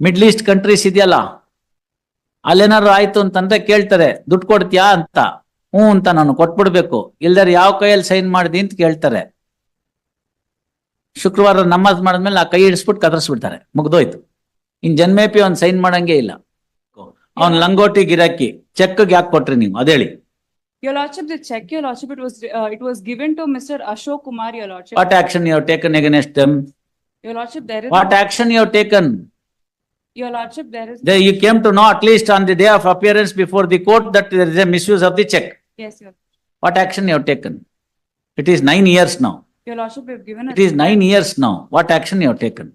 Middle East countries ಇದೆಯಲ್ಲ, ಅಲ್ಲೇನಾದ್ರು ಆಯ್ತು ಅಂತಂದ್ರೆ ಕೇಳ್ತಾರೆ, ದುಡ್ಡು ಕೊಡ್ತೀಯಾ ಅಂತ. ಹ್ಞೂ ಅಂತ ನಾನು ಕೊಟ್ಬಿಡ್ಬೇಕು, ಇಲ್ದಾರೆ ಯಾವ ಕೈಯಲ್ಲಿ ಸೈನ್ ಮಾಡಿದಿ ಅಂತ ಕೇಳ್ತಾರೆ. ಶುಕ್ರವಾರ ನಮಾಜ್ ಮಾಡಿದ್ಮೇಲೆ ಆ ಕೈ ಹಿಡಿಸ್ಬಿಟ್ಟು ಕದರ್ಸ್ಬಿಡ್ತಾರೆ, ಮುಗ್ದೋಯ್ತು. ಇನ್ ಜನ್ಮೇಪಿ ಅವ್ನು ಸೈನ್ ಮಾಡಂಗೆ ಇಲ್ಲ. ಅವ್ನ್ ಲಂಗೋಟಿ ಗಿರಾಕಿ ಚೆಕ್ಗೆ ಯಾಕೆ ಕೊಟ್ರಿ ನೀವು ಅದೇಳಿ? Your Lordship, the check, Your Lordship, it was given to Mr. Ashok Kumar, Your Lordship. What action you have taken against them? Your Lordship, there is. What action you have taken? Your Lordship, there is. You came to know at least on the day of appearance before the court that there is a misuse of the check. Yes, Your. What action you have taken? It is 9 years now. Your Lordship, we have given. It is 9 years now. What action you have taken?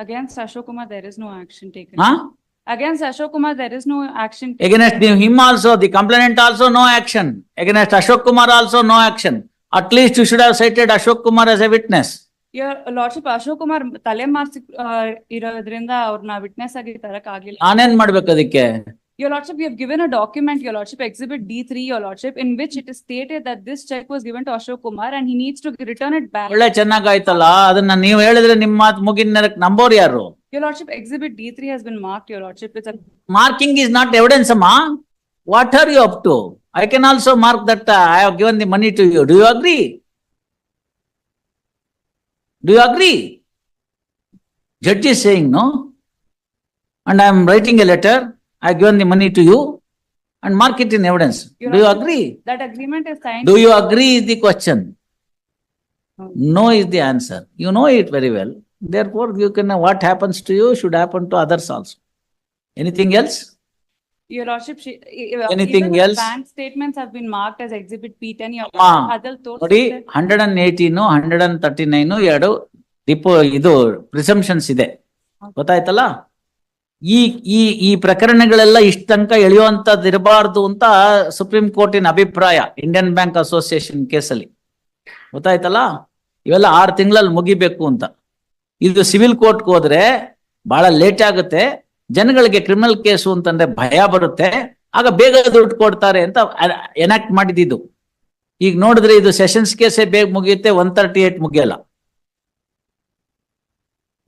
Against Ashok Kumar, there is no action taken. Huh? Against Ashok Kumar, there is no action taken. Against him also, the complainant also, no action. Against Ashok Kumar also, no action. At least you should have cited Ashok Kumar as a witness. Your Lordship, Ashok Kumar tale marks irodrinda avrna witness agi tarak agilla. ನಾನೇನ್ ಮಾಡ್ಬೇಕು ಅದಕ್ಕೆ? Your Lordship, we have given a document, Your Lordship, Exhibit D3, Your Lordship, in which it is stated that this check was given to Ashok Kumar and he needs to return it back. ಒಳ್ಳೆ ಚೆನ್ನಾಗಾಯ್ತಲ್ಲ, ಅದನ್ನ ನೀವು ಹೇಳಿದ್ರೆ ನಿಮ್ಮ ಮಾತು ಮುಗಿನ ನಂಬೋರು ಯಾರು? Your Lordship, Exhibit D3 has been marked, Your Lordship. It's a Marking is not evidence, amma. What are you up to? I can also mark that I have given the money to you. Do you agree? Do you agree? Judge is saying no. And I am writing a letter. I have given the money to you and mark it in evidence. Your Do you Lordship, agree? that agreement is signed. Do you agree is the question. No. No is the answer. You know it very well. Therefore, you can know what happens to you should happen to others also. Anything else? Your Lordship, Anything even the else? bank statements have been marked as Exhibit P10. Your ಅಮ್ಮ, Adal ನೋಡಿ 118 139 ಎರಡು ಇದು ಪ್ರಿಸಂಪ್ಷನ್ಸ್ ಇದೆ, ಗೊತ್ತಾಯ್ತಲ್ಲ? ಈ ಈ ಈ ಪ್ರಕರಣಗಳೆಲ್ಲ ಇಷ್ಟ ತನಕ ಎಳೆಯುವಂತದ್ದು ಇರಬಾರ್ದು ಅಂತ ಸುಪ್ರೀಂ ಕೋರ್ಟಿನ ಅಭಿಪ್ರಾಯ ಇಂಡಿಯನ್ ಬ್ಯಾಂಕ್ ಅಸೋಸಿಯೇಷನ್ ಕೇಸಲ್ಲಿ, ಗೊತ್ತಾಯ್ತಲ್ಲ? ಇವೆಲ್ಲ 6 ತಿಂಗಳಲ್ಲಿ ಮುಗಿಬೇಕು ಅಂತ. ಇದು ಸಿವಿಲ್ ಕೋರ್ಟ್ಗೆ ಹೋದ್ರೆ ಬಹಳ ಲೇಟ್ ಆಗುತ್ತೆ, ಜನಗಳಿಗೆ ಕ್ರಿಮಿನಲ್ ಕೇಸು ಅಂತಂದ್ರೆ ಭಯ ಬರುತ್ತೆ, ಆಗ ಬೇಗ ದುಡ್ಡು ಕೊಡ್ತಾರೆ ಅಂತ ಎನಾಕ್ಟ್ ಮಾಡಿದ್ದು. ಈಗ ನೋಡಿದ್ರೆ ಇದು ಸೆಷನ್ಸ್ ಕೇಸೇ ಬೇಗ ಮುಗಿಯುತ್ತೆ, 138 ಮುಗಿಯಲ್ಲ.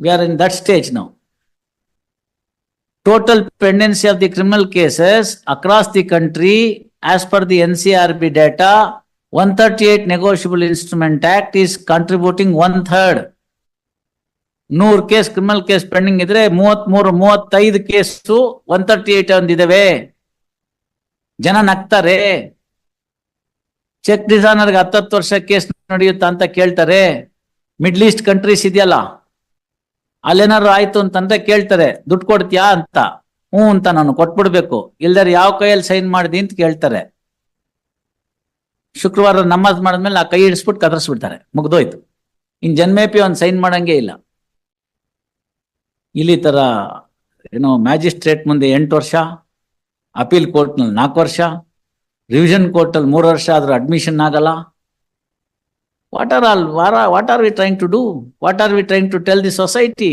We are in that stage now. Total pendency of the criminal cases across the country as per the NCRB data, 138 Negotiable Instrument Act is contributing 1/3. 100 case criminal case pending ಇದ್ರೆ 33-35 case 138 ಒಂದಿದಾವೆ. ಜನ ನಗ್ತಾರೆ. Check ಡಿಸಾನರ್ಗೆ 10 ವರ್ಷ case ನಡೆಯುತ್ತಾ ಅಂತ ಕೇಳ್ತಾರೆ. Middle East countries ಇದೆಯಲ್ಲ, ಅಲ್ಲೇನಾದ್ರು ಆಯ್ತು ಅಂತಂದ್ರೆ ಕೇಳ್ತಾರೆ, ದುಡ್ಡು ಕೊಡ್ತೀಯಾ ಅಂತ. ಹ್ಞೂ ಅಂತ ನಾನು ಕೊಟ್ಬಿಡ್ಬೇಕು, ಇಲ್ದಾರೆ ಯಾವ ಕೈಯಲ್ಲಿ ಸೈನ್ ಮಾಡಿದಿ ಅಂತ ಕೇಳ್ತಾರೆ. ಶುಕ್ರವಾರ ನಮಾಜ್ ಮಾಡಿದ್ಮೇಲೆ ಆ ಕೈ ಹಿಡಿಸ್ಬಿಟ್ಟು ಕದರ್ಸ್ಬಿಡ್ತಾರೆ, ಮುಗ್ದೋಯ್ತು. ಇನ್ ಜನ್ಮೇಪಿ ಅವ್ನು ಸೈನ್ ಮಾಡಂಗೆ ಇಲ್ಲ. ಇಲ್ಲಿ ತರ ಏನೋ ಮ್ಯಾಜಿಸ್ಟ್ರೇಟ್ ಮುಂದೆ 8 ವರ್ಷ, ಅಪೀಲ್ ಕೋರ್ಟ್ನಲ್ಲಿ 4 ವರ್ಷ, ರಿವಿಷನ್ ಕೋರ್ಟಲ್ಲಿ 3 ವರ್ಷ ಆದ್ರೂ ಅಡ್ಮಿಷನ್ ಆಗಲ್ಲ. What are we trying to do? What are we trying to tell the society?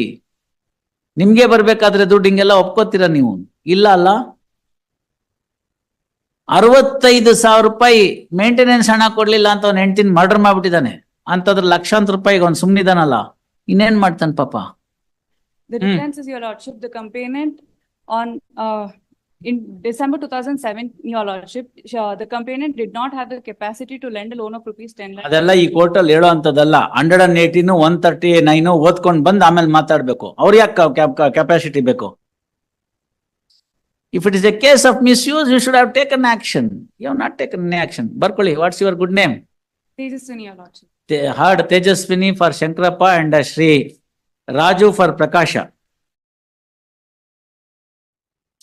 ನಿಮ್ಗೆ ಬರ್ಬೇಕಾದ್ರೆ ದುಡ್ಡು ಹಿಂಗೆಲ್ಲ ಒಪ್ಕೋತೀರಾ ನೀವು? ಇಲ್ಲ ಅಲ್ಲ. 65,000 ರೂಪಾಯಿ ಮೇಂಟೆನೆನ್ಸ್ ಹಣ ಕೊಡ್ಲಿಲ್ಲ ಅಂತ ಅವ್ನ ಹೆಂಡತಿನ ಮರ್ಡರ್ ಮಾಡ್ಬಿಟ್ಟಿದ್ದಾನೆ. ಅಂತದ್ರ ಲಕ್ಷಾಂತರ ರೂಪಾಯಿಗೆ ಅವ್ನು ಸುಮ್ಮನಿದಾನಲ್ಲ, ಇನ್ನೇನ್ ಮಾಡ್ತಾನೆ ಪಾಪ? The defense is, Your Lordship, the complainant on in December 2007, Your Lordship, the complainant did not have the capacity to lend a loan of rupees 10 lakh. ಅದೆಲ್ಲ ಈ ಕೋರ್ಟ್ ಅಲ್ಲಿ ಹೇಳೋ ಅಂತದಲ್ಲ. 118 139 ಓದ್ಕೊಂಡ್ ಬಂದ್ ಆಮೇಲೆ ಮಾತಾಡ್ಬೇಕು. ಅವ್ರ ಯಾಕೆ ಕೆಪಾಸಿಟಿ ಬೇಕು? If it is a case of misuse, you should have taken action. You have not taken any action. Barkoli, what's your good name? Tejaswini, Your Lordship. Heard Tejaswini for Shankarappa and Shri Raju for Prakasha.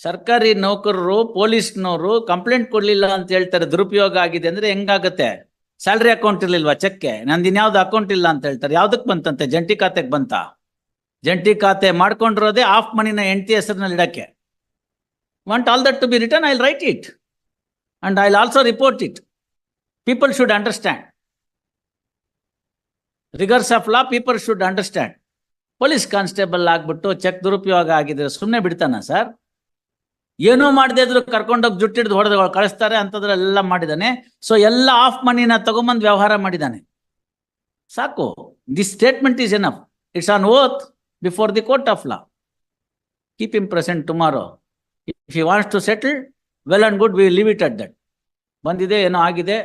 ಸರ್ಕಾರಿ ನೌಕರರು, ಪೊಲೀಸ್ನವರು complaint ಕೊಡ್ಲಿಲ್ಲ ಅಂತ ಹೇಳ್ತಾರೆ, ದುರುಪಯೋಗ ಆಗಿದೆ ಅಂದ್ರೆ ಹೆಂಗಾಗತ್ತೆ? Salary account ಇರ್ಲಿಲ್ವಾ ಚೆಕ್ಗೆ? ನಂದಿನ್ ಯಾವ್ದು ಅಕೌಂಟ್ ಇಲ್ಲ ಅಂತ ಹೇಳ್ತಾರೆ. ಯಾವ್ದಕ್ ಬಂತಂತೆ? ಜಂಟಿ ಖಾತೆಗೆ ಬಂತ. ಜಂಟಿ ಖಾತೆ ಮಾಡ್ಕೊಂಡಿರೋದೇ ಆಫ್ ಮನಿನ ಹೆಂಡತಿ ಹೆಸರಿನಲ್ಲಿ ಇಡಕ್ಕೆ. Want all that to be return, I will write it and I will also report it. People should understand rigours of law. People should understand. Police constable ಆಗ್ಬಿಟ್ಟು ಚೆಕ್ ದುರುಪಯೋಗ ಆಗಿದ್ರೆ ಸುಮ್ಮನೆ ಬಿಡ್ತಾನ ಸರ್? ಏನೋ ಮಾಡದೇ ಇದ್ರು ಕರ್ಕೊಂಡೋಗಿ ಜುಟ್ಟಿಡ್ದು ಹೊಡೆದು ಕಳಿಸ್ತಾರೆ, ಅಂತದ್ರೆಲ್ಲ ಮಾಡಿದಾನೆ. ಸೊ ಎಲ್ಲ ಆಫ್ ಮನಿನ ತಗೊಂಬಂದು ವ್ಯವಹಾರ ಮಾಡಿದಾನೆ. ಸಾಕು. This statement is enough. It's on oath before the court of law. Keep him present tomorrow. If he wants to settle, well and good, we leave it at that. ಬಂದಿದೆ ಏನೋ ಆಗಿದೆ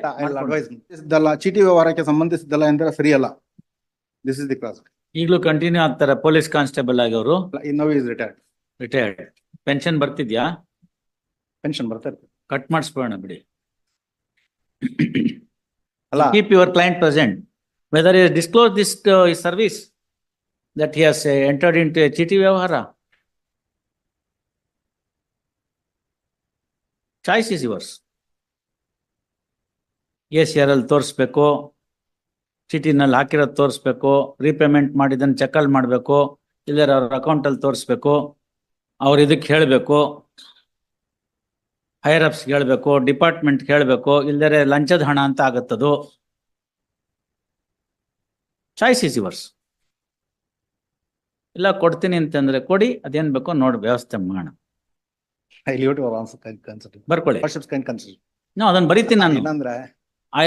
advice ಇದಲ್ಲ ಚೀಟಿ ವ್ಯವಹಾರಕ್ಕೆ ಸಂಬಂಧಿಸಿದ್ದಲ್ಲ ಎಂದ್ರೆ ಸರಿಯಲ್ಲ. This is the class. ಈಗಲೂ ಕಂಟಿನ್ಯೂ ಆಗ್ತಾರೆ ಪೊಲೀಸ್ ಕಾನ್ಸ್ಟೇಬಲ್ ಆಗಿ ಅವರು. Now is retired. ಪೆನ್ಷನ್ ಬರ್ತಿದ್ಯಾ? ಪೆನ್ಷನ್ ಬರ್ತಾ ಇರ್ತದೆ. ಕಟ್ ಮಾಡಿಸ್ಬೋಣ ಬಿಡಿ. ಅಲ್ಲ Keep your client present. Whether he has disclosed this his service that he has entered into a ಚೀಟಿ ವ್ಯವಹಾರ. Choice is yours. ACRL ತೋರಿಸ್ಬೇಕು, ಚೀಟಿನಲ್ಲಿ ಹಾಕಿರೋದು ತೋರಿಸ್ಬೇಕು, ರೀಪೇಮೆಂಟ್ ಮಾಡಿದ್ದನ್ನು ಚೆಕಲ್ ಮಾಡಬೇಕು, ಇಲ್ಲರ ಅವ್ರ ಅಕೌಂಟಲ್ಲಿ ತೋರಿಸ್ಬೇಕು, ಅವ್ರ ಇದಕ್ಕೆ ಹೇಳಬೇಕು, ಹೈಯರ್ ಅಪ್ಸ್ ಹೇಳಬೇಕು, ಡಿಪಾರ್ಟ್ಮೆಂಟ್ ಹೇಳಬೇಕು, ಇಲ್ಲದರೆ ಲಂಚದ ಹಣ ಅಂತ ಆಗುತ್ತದು. Choice is yours. ಇಲ್ಲ ಕೊಡ್ತೀನಿ ಅಂತಂದ್ರೆ ಕೊಡಿ, ಅದೇನ್ ಬೇಕೋ ನೋಡಿ ವ್ಯವಸ್ಥೆ ಮಾಡೋಣ. I leave to answer consider. ಬರ್ಕೊಳ್ಳಿ. Worships can consider. ನೋ ಅದನ್ನ ಬರೀತೀನಿ ನಾನು. ಏನಂದ್ರೆ I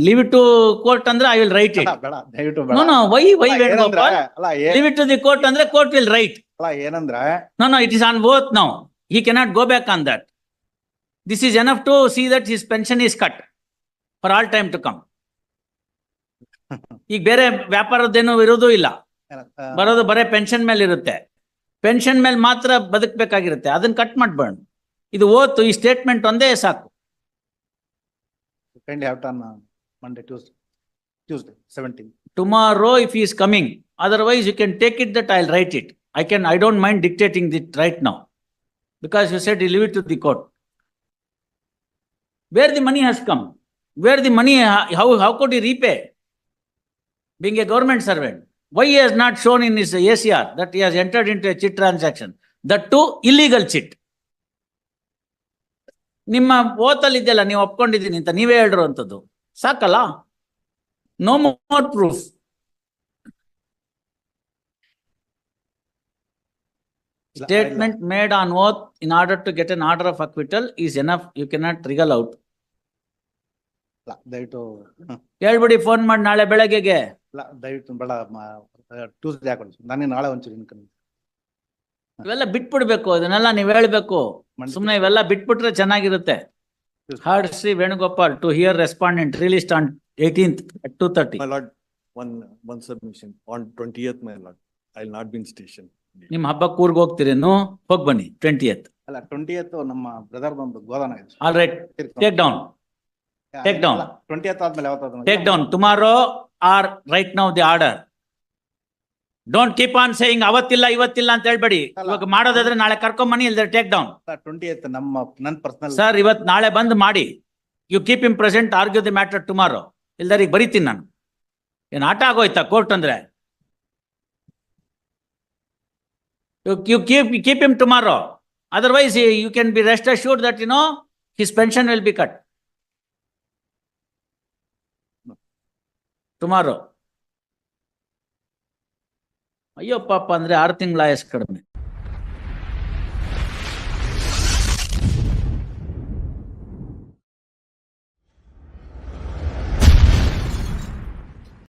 leave it to court ಅಂದ್ರೆ ಐ ವಿಲ್ ರೈಟ್ ಇಟ್. ಬೇಡ ದಯವಿಟ್ಟು ನೋ ನೋ ವೈ ಏನಂದ್ರೆ ಅಲ್ಲ leave it to the court ಅಂದ್ರೆ ಕೋರ್ಟ್ ವಿಲ್ ರೈಟ್. ಅಲ್ಲ ಏನಂದ್ರೆ No, no, it is on both now. He cannot go back on that. This is enough to see that his pension is cut for all time to come. ಈಗ ಬೇರೆ ವ್ಯಾಪಾರದ್ದೇನು ಇರೋದು ಇಲ್ಲ, ಬರೋದು ಬರೇ pension ಮೇಲೆ ಇರುತ್ತೆ. ಪೆನ್ಷನ್ ಮೇಲೆ ಮಾತ್ರ ಬದುಕಬೇಕಾಗಿರುತ್ತೆ, ಅದನ್ನ ಕಟ್ ಮಾಡ್ಬೇಡ. ಇದು ಓದ್ತು, ಈ ಸ್ಟೇಟ್ಮೆಂಟ್ ಒಂದೇ ಸಾಕು. kindly have done Monday, Tuesday 17. Tomorrow if he is coming, otherwise you can take it that I'll write it. I don't mind dictating it right now, because you said you leave it to the court. Where the money has come, where the money, how could he repay? Being a government servant, why he has not shown in his ACR that he has entered into a chit transaction, that too illegal chit? ನಿಮ್ಮ ಓತಲ್ಲಿ ಇದೆಯಲ್ಲ, ನೀವು ಒಪ್ಕೊಂಡಿದ್ದೀನಿ ಅಂತ ನೀವೇ ಹೇಳಿರೋ ಅಂತದ್ದು ಸಾಕಲ್ಲ. No more proof. Statement made on oath in order to get an order of acquittal is enough. You cannot wriggle out. ದಯವಿಟ್ಟು ಹೇಳ್ಬಿಡಿ ಫೋನ್ ಮಾಡಿ ನಾಳೆ ಬೆಳಗ್ಗೆಗೆ. ದಯವಿಟ್ಟು ಬೇಡ ಟ್ಯೂಸ್ಡೇ ಹಾಕೊಳ್ಳಿ. ನಾನೇ ನಾಳೆ ಒಂಚೂರು ಇನ್ಕಮ್ ಇವೆಲ್ಲ ಬಿಟ್ಬಿಡ್ಬೇಕು, ಅದನ್ನೆಲ್ಲ ನೀವ್ ಹೇಳ್ಬೇಕು. ಸುಮ್ನೆ ಇವೆಲ್ಲ ಬಿಟ್ಬಿಟ್ರೆ ಚೆನ್ನಾಗಿರುತ್ತೆ. Heard Sri Venugopaal to hear respondent released on 18th at 2:30. My lord, one submission. On 20th, my lord, I'll not be in station. ನಿಮ್ ಹಬ್ಬಕ್ಕೆ ಊರ್ಗ್ ಹೋಗ್ತೀರೇನು? ಹೋಗ್ ಬನ್ನಿ 20th. ಅಲ್ಲ 20th ನಮ್ಮ ಬ್ರದರ್ ಒಂದು ಗೋದಾನ ಇದೆ. All right, take down. Take down. 20th ಆದ್ಮೇಲೆ ಯಾವತ್ತಾದ್ರು Take down tomorrow or right now the order. Don't keep on saying ಅವತ್ತಿಲ್ಲ ಇವತ್ತಿಲ್ಲ ಅಂತ ಹೇಳ್ಬೇಡಿ. ಇವಾಗ ಮಾಡೋದಾದ್ರೆ ನಾಳೆ ಕರ್ಕೊಂಬನ್ನಿ, ಇಲ್ದ್ರೆ ಟೇಕ್ ಡೌನ್. 20th ನನ್ನ ಪರ್ಸನಲ್ ಸರ್ ಇವತ್ ನಾಳೆ ಬಂದ್ ಮಾಡಿ. You keep him present, argue the matter tomorrow. ಇಲ್ದಾರ ಈಗ ಬರೀತೀನಿ ನಾನು. ಏನ್ ಆಟ ಆಗೋಯ್ತಾ ಕೋರ್ಟ್ ಅಂದ್ರೆ? You keep him tomorrow. Otherwise, you can be rest assured that his pension will be cut tomorrow. ಅಯ್ಯೋ ಪಾಪ ಅಂದ್ರೆ 6 ತಿಂಗಳ ಆಯಸ್ ಕಡಿಮೆ.